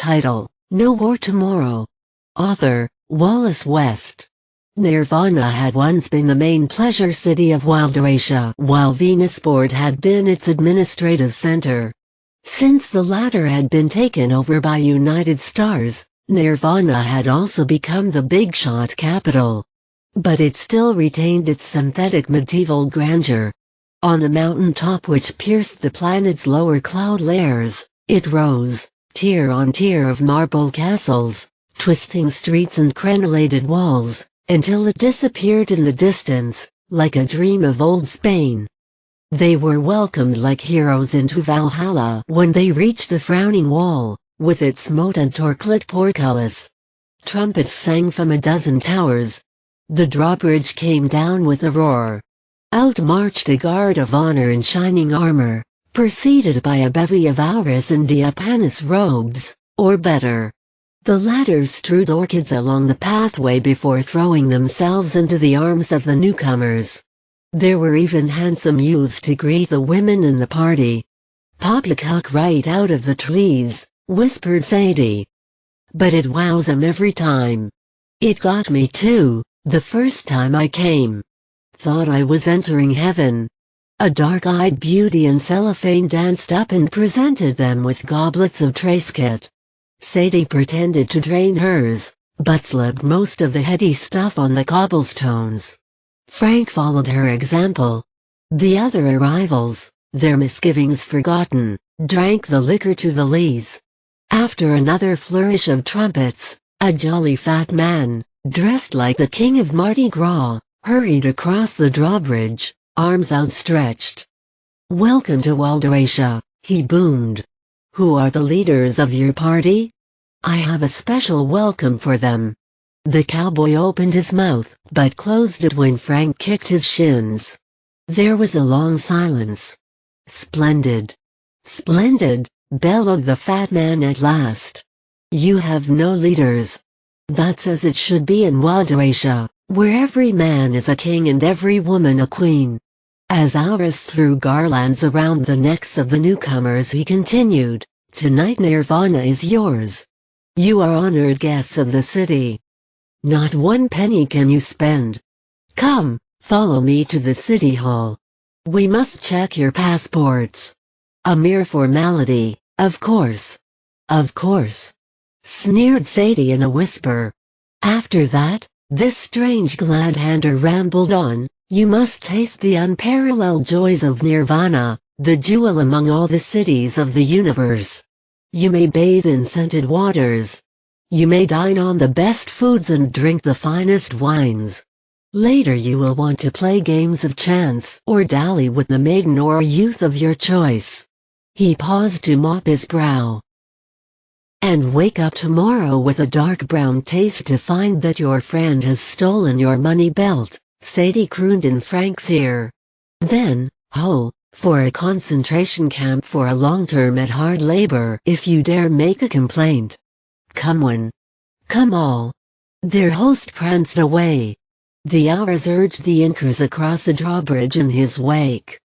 Title: No War Tomorrow. Author: Wallace West. Nirvana had once been the main pleasure city of Waldorratia, while Venusport had been its administrative center. Since the latter had been taken over by United Stars, Nirvana had also become the big shot capital. But it still retained its synthetic medieval grandeur. On a mountain top which pierced the planet's lower cloud layers, it rose, tier on tier of marble castles, twisting streets and crenellated walls, until it disappeared in the distance, like a dream of old Spain. They were welcomed like heroes into Valhalla when they reached the frowning wall, with its moat and torchlit portcullis. Trumpets sang from a dozen towers. The drawbridge came down with a roar. Out marched a guard of honor in shining armor, preceded by a bevy of auras in diapanis robes, or better. The latter strewed orchids along the pathway before throwing themselves into the arms of the newcomers. There were even handsome youths to greet the women in the party. "Poppycock right out of the trees," whispered Sadie. "But it wows 'em every time. It got me too, the first time I came. Thought I was entering heaven." A dark-eyed beauty in cellophane danced up and presented them with goblets of Tresket. Sadie pretended to drain hers, but slipped most of the heady stuff on the cobblestones. Frank followed her example. The other arrivals, their misgivings forgotten, drank the liquor to the lees. After another flourish of trumpets, a jolly fat man, dressed like the king of Mardi Gras, hurried across the drawbridge, arms outstretched. "Welcome to Waldorratia," he boomed. "Who are the leaders of your party? I have a special welcome for them." The cowboy opened his mouth, but closed it when Frank kicked his shins. There was a long silence. "Splendid! Splendid!" bellowed the fat man at last. "You have no leaders. That's as it should be in Waldorratia, where every man is a king and every woman a queen." As Auras threw garlands around the necks of the newcomers, he continued, "Tonight Nirvana is yours. You are honored guests of the city. Not one penny can you spend. Come, follow me to the city hall. We must check your passports." "A mere formality, of course." "Of course," sneered Sadie in a whisper. After that, this strange glad-hander rambled on, "You must taste the unparalleled joys of Nirvana, the jewel among all the cities of the universe. You may bathe in scented waters. You may dine on the best foods and drink the finest wines. Later you will want to play games of chance or dally with the maiden or youth of your choice." He paused to mop his brow. "And wake up tomorrow with a dark brown taste to find that your friend has stolen your money belt," Sadie crooned in Frank's ear. "Then, ho, for a concentration camp for a long term at hard labor if you dare make a complaint. Come one. Come all." Their host pranced away. The Auras urged the Incas across the drawbridge in his wake.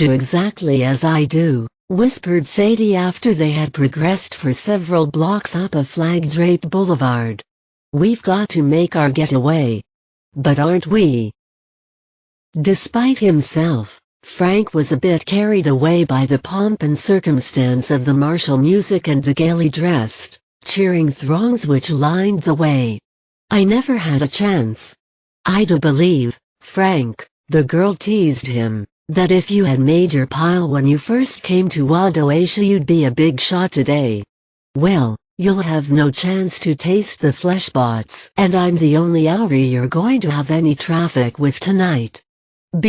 "Do exactly as I do," whispered Sadie after they had progressed for several blocks up a flag-draped boulevard. "We've got to make our getaway. But aren't we?" Despite himself, Frank was a bit carried away by the pomp and circumstance of the martial music and the gaily dressed, cheering throngs which lined the way. "I never had a chance. I do believe, Frank," the girl teased him, "that if you had made your pile when you first came to Waldorratia you'd be a big shot today. Well, you'll have no chance to taste the fleshbots, and I'm the only Auri you're going to have any traffic with tonight.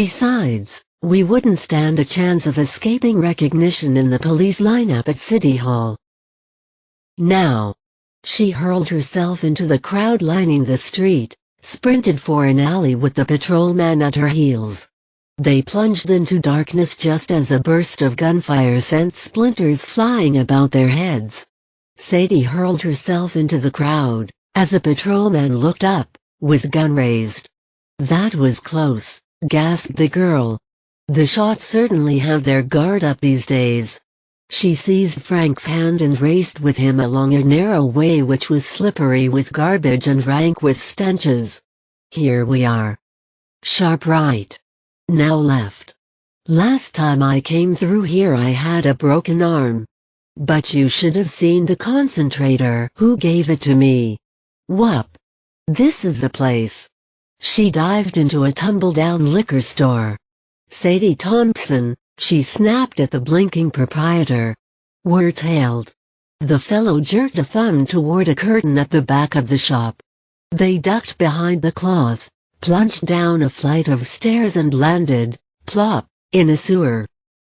Besides, we wouldn't stand a chance of escaping recognition in the police lineup at City Hall. Now." She hurled herself into the crowd lining the street, sprinted for an alley with the patrolman at her heels. They plunged into darkness just as a burst of gunfire sent splinters flying about their heads. Sadie hurled herself into the crowd, as a patrolman looked up, with gun raised. "That was close," gasped the girl. "The shots certainly have their guard up these days." She seized Frank's hand and raced with him along a narrow way which was slippery with garbage and rank with stenches. "Here we are. Sharp right. Now left. Last time I came through here I had a broken arm. But you should have seen the concentrator who gave it to me. Whoop. This is the place." She dived into a tumble-down liquor store. "Sadie Thompson," she snapped at the blinking proprietor. "We're tailed." The fellow jerked a thumb toward a curtain at the back of the shop. They ducked behind the cloth, plunged down a flight of stairs and landed, plop, in a sewer.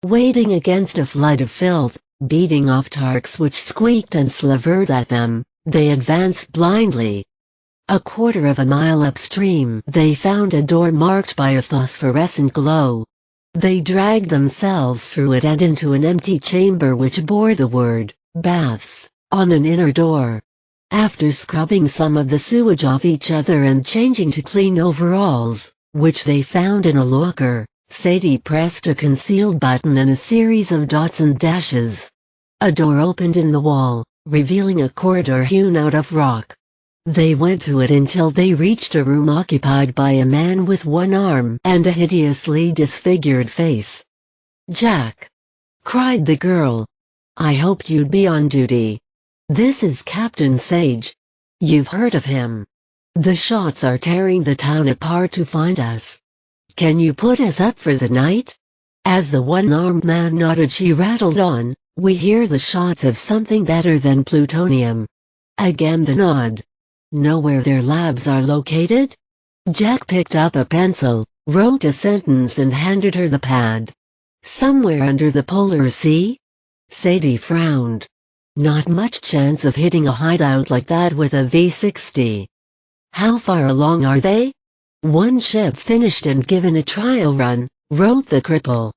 Wading against a flood of filth, beating off tarks which squeaked and slavered at them, they advanced blindly. A quarter of a mile upstream they found a door marked by a phosphorescent glow. They dragged themselves through it and into an empty chamber which bore the word, "Baths," on an inner door. After scrubbing some of the sewage off each other and changing to clean overalls, which they found in a locker, Sadie pressed a concealed button and a series of dots and dashes. A door opened in the wall, revealing a corridor hewn out of rock. They went through it until they reached a room occupied by a man with one arm and a hideously disfigured face. "Jack!" cried the girl. "I hoped you'd be on duty. This is Captain Sage. You've heard of him. The shots are tearing the town apart to find us. Can you put us up for the night?" As the one-armed man nodded, she rattled on, "We hear the shots have something better than plutonium." Again the nod. "Know where their labs are located?" Jack picked up a pencil, wrote a sentence and handed her the pad. "Somewhere under the polar sea?" Sadie frowned. "Not much chance of hitting a hideout like that with a V-60. "How far along are they?" "One ship finished and given a trial run," wrote the cripple.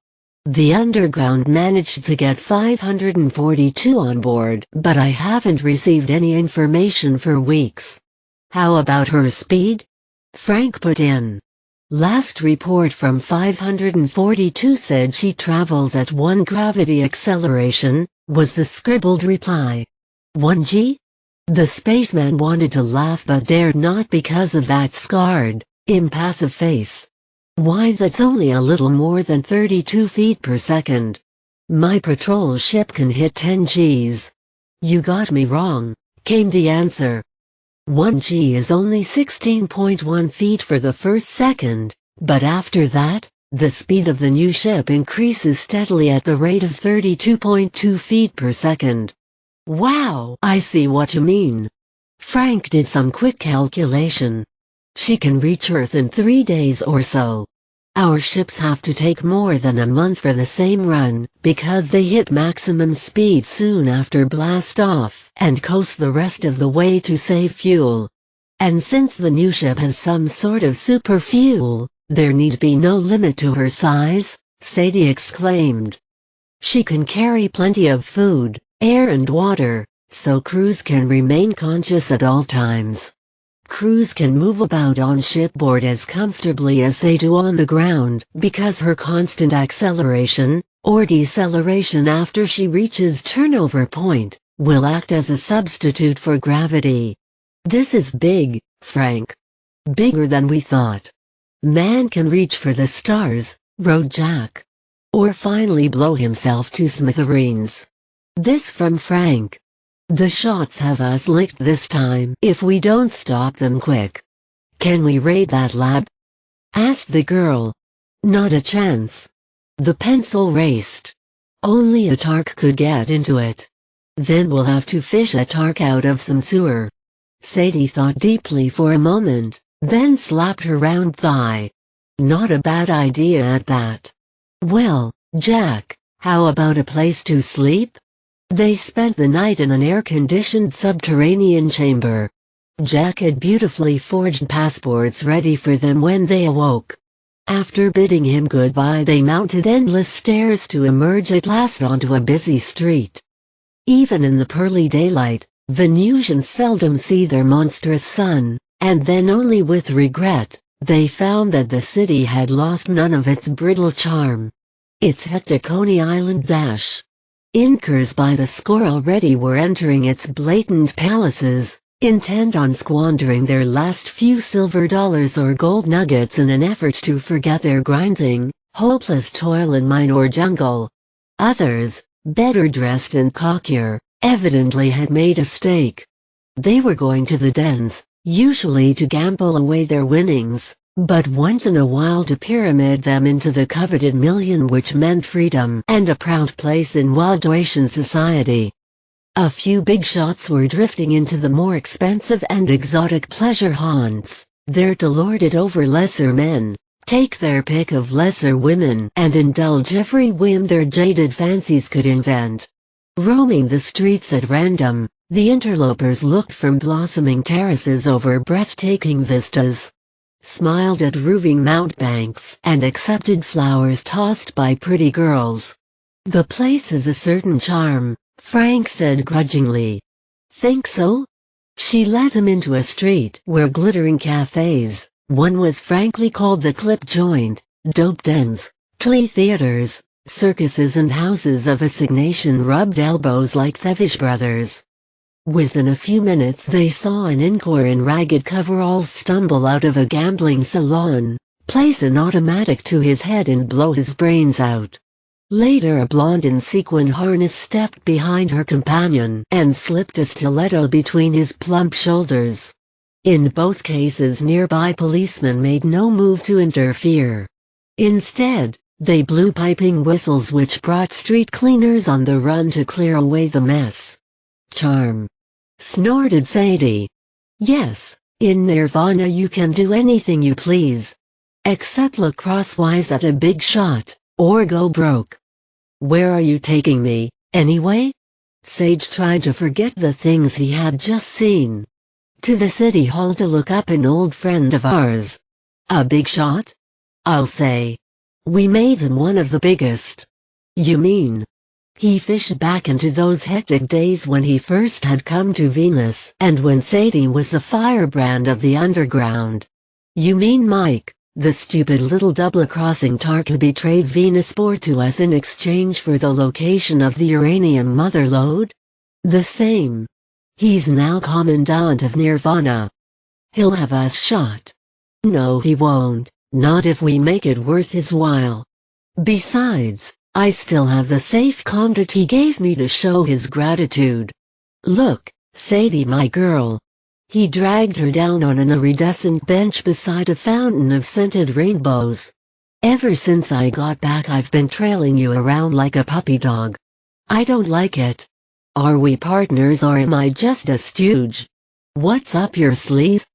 "The Underground managed to get 542 on board, but I haven't received any information for weeks." "How about her speed?" Frank put in. "Last report from 542 said she travels at 1 gravity acceleration," was the scribbled reply. "1 g?" The spaceman wanted to laugh but dared not because of that scarred, impassive face. "Why, that's only a little more than 32 feet per second. My patrol ship can hit 10 Gs. "You got me wrong," came the answer. 1 G is only 16.1 feet for the first second, but after that, the speed of the new ship increases steadily at the rate of 32.2 feet per second. "Wow, I see what you mean." Frank did some quick calculation. "She can reach Earth in 3 days or so. Our ships have to take more than a month for the same run, because they hit maximum speed soon after blast-off and coast the rest of the way to save fuel. And since the new ship has some sort of super fuel, there need be no limit to her size," Sadie exclaimed. "She can carry plenty of food, air and water, so crews can remain conscious at all times. Crews can move about on shipboard as comfortably as they do on the ground because her constant acceleration, or deceleration after she reaches turnover point, will act as a substitute for gravity. This is big, Frank. Bigger than we thought. Man can reach for the stars," wrote Jack. "Or finally blow himself to smithereens." This from Frank. "The shots have us licked this time if we don't stop them quick." "Can we raid that lab?" asked the girl. "Not a chance." The pencil raced. "Only a Tark could get into it. Then we'll have to fish a Tark out of some sewer." Sadie thought deeply for a moment, then slapped her round thigh. "Not a bad idea at that. Well, Jack, how about a place to sleep?" They spent the night in an air-conditioned subterranean chamber. Jack had beautifully forged passports ready for them when they awoke. After bidding him goodbye, they mounted endless stairs to emerge at last onto a busy street. Even in the pearly daylight, Venusians seldom see their monstrous sun, and then only with regret, they found that the city had lost none of its brittle charm. Its hectic Coney Island dash. Inkers by the score already were entering its blatant palaces, intent on squandering their last few silver dollars or gold nuggets in an effort to forget their grinding, hopeless toil in mine or jungle. Others, better dressed and cockier, evidently had made a stake. They were going to the dens, usually to gamble away their winnings, but once in a while to pyramid them into the coveted million, which meant freedom and a proud place in Waldoatian society. A few big shots were drifting into the more expensive and exotic pleasure haunts, there to lord it over lesser men, take their pick of lesser women, and indulge every whim their jaded fancies could invent. Roaming the streets at random, the interlopers looked from blossoming terraces over breathtaking vistas, smiled at roving mountebanks, and accepted flowers tossed by pretty girls. "The place has a certain charm," Frank said grudgingly. "Think so?" She led him into a street where glittering cafes, one was frankly called the Clip Joint, dope dens, flea theaters, circuses and houses of assignation rubbed elbows like Thevish brothers. Within a few minutes they saw an incore in ragged coveralls stumble out of a gambling salon, place an automatic to his head and blow his brains out. Later a blonde in sequin harness stepped behind her companion and slipped a stiletto between his plump shoulders. In both cases nearby policemen made no move to interfere. Instead, they blew piping whistles which brought street cleaners on the run to clear away the mess. "Charm," snorted Sadie. "Yes, in Nirvana you can do anything you please. Except look crosswise at a big shot, or go broke. Where are you taking me, anyway?" Sage tried to forget the things he had just seen. "To the city hall to look up an old friend of ours. A big shot? I'll say. We made him one of the biggest." "You mean?" He fished back into those hectic days when he first had come to Venus, and when Sadie was the firebrand of the underground. "You mean Mike, the stupid little double-crossing tart who betrayed Venusport to us in exchange for the location of the uranium mother lode?" "The same. He's now commandant of Nirvana. He'll have us shot." "No he won't, not if we make it worth his while. Besides, I still have the safe conduct he gave me to show his gratitude. Look, Sadie my girl." He dragged her down on an iridescent bench beside a fountain of scented rainbows. "Ever since I got back I've been trailing you around like a puppy dog. I don't like it. Are we partners or am I just a stooge? What's up your sleeve?"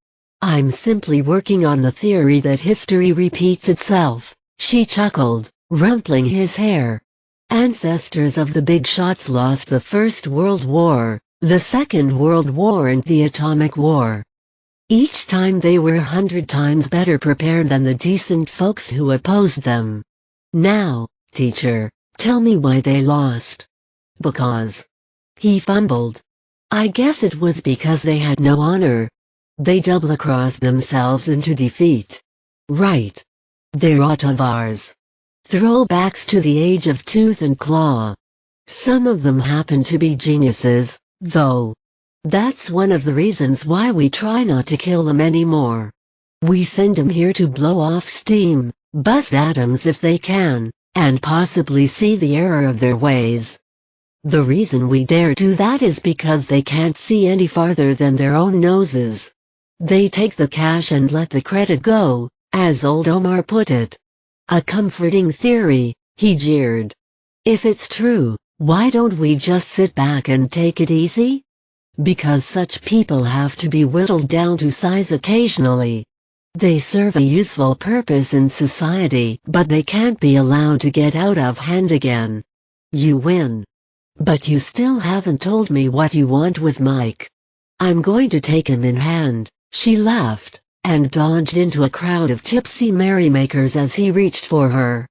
"I'm simply working on the theory that history repeats itself," she chuckled, rumpling his hair. "Ancestors of the big shots lost the First World War, the Second World War and the Atomic War. Each time they were 100 times better prepared than the decent folks who opposed them. Now, teacher, tell me why they lost." "Because..." he fumbled. "I guess it was because they had no honor. They double-crossed themselves into defeat." "Right. They're Autovars. Throwbacks to the age of tooth and claw. Some of them happen to be geniuses, though. That's one of the reasons why we try not to kill them anymore. We send them here to blow off steam, bust atoms if they can, and possibly see the error of their ways. The reason we dare do that is because they can't see any farther than their own noses. They take the cash and let the credit go, as old Omar put it. A comforting theory," he jeered. "If it's true, why don't we just sit back and take it easy? Because such people have to be whittled down to size occasionally. They serve a useful purpose in society, but they can't be allowed to get out of hand again. You win. But you still haven't told me what you want with Mike." "I'm going to take him in hand," she laughed, and dodged into a crowd of tipsy merrymakers as he reached for her.